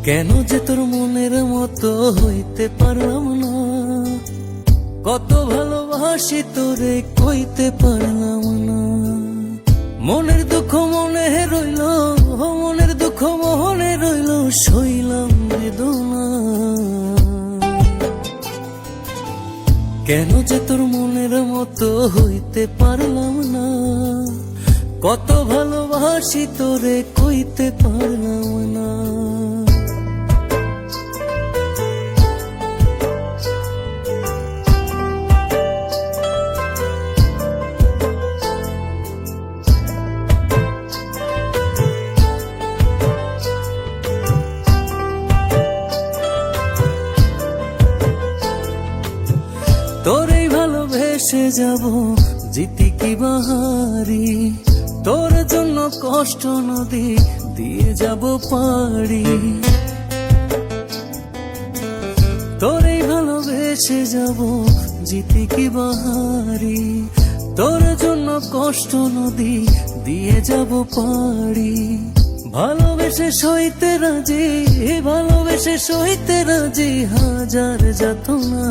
কেন যে তোর মনের মতো হইতে পারলাম না, কত ভালোবাসি তোরে কইতে পারলাম না। মনের দুঃখ মনে রইল, মনের দুঃখ মনে রইল, সইলাম বেদনা। কেন যে তোর মনের মতো হইতে পারলাম না, কত ভালোবাসি তোরে কইতে পারলাম না। তোরেই ভালোবেসে যাব জিতি কি বাহারি, তোর জন্য কষ্ট নদী দিয়ে যাব পারি। তোরেই ভালোবেসে যাব জিতি কি বাহারি, তোর জন্য কষ্ট নদী দিয়ে যাব পারি। ভালোবেসে সইতে রাজি, ভালোবেসে সইতে রাজি হাজার যাতনা।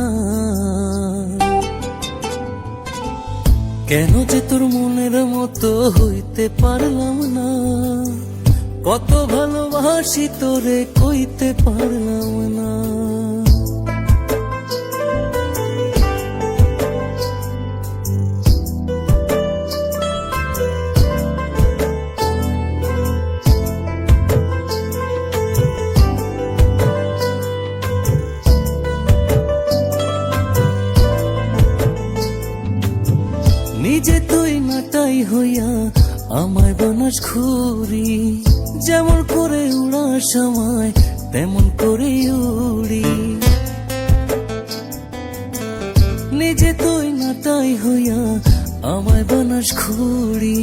কেন যে তোর মনের মতো হইতে পারলাম না, কত ভালোবাসি তোরে কইতে পারলাম না। নিজে তুই নাটাই হইয়া আমায় বানাস ঘুরি, যেমন করে উড়ার সময় তেমন করে উড়ি। নিজে তুই নাটাই হইয়া আমায় বানাস ঘুরি,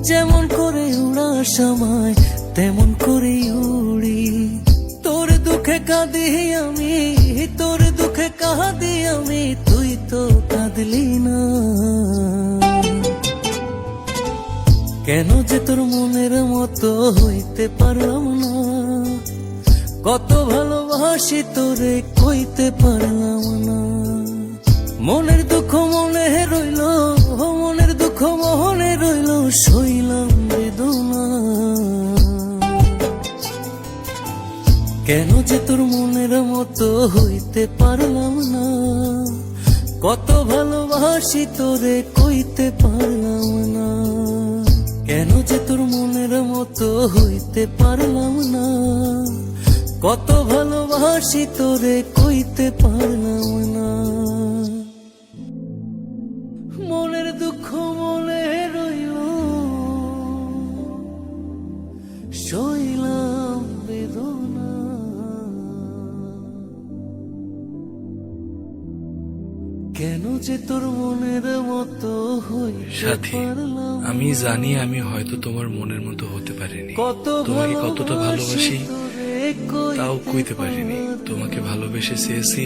যেমন করে উড়ার সময় তেমন করে উড়ি। তোর দুঃখে কাঁদি আমি, তোর দুঃখে কাঁদি আমি, তুই তো কাঁদলি না। কেন যে তোর মনের মতো হইতে পারলাম না, কত ভালোবাসি তোরে কইতে পারলাম না। মনের দুঃখ মনে রইল, মনের দুঃখ মনে রইল, সইলাম বেদনা। কেন যে তোর মনের মতো হইতে পারলাম না, কত ভালোবাসি তোরে কইতে পারলাম না। কেন যে তোর মনের মতো হইতে পারলাম না, কত ভালোবাসি তোরে কইতে পারলাম না। মনের দুঃখ মনে রইল, সইলাম বেদনা। কেন যে তোর মনের মতো সাথী, আমি জানি আমি হয়তো তোমার মনের মতো হতে পারিনি, তোমাকে কতটা ভালোবাসি তাও কইতে পারিনি। তোমাকে ভালোবেসে চেয়েছি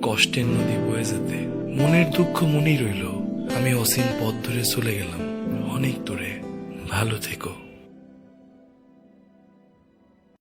কষ্টের নদী বয়ে যেতে, মনের দুঃখ মনেই রইল। আমি অসীম পথ ধরে চলে গেলাম অনেক দূরে। ভালো থেকো।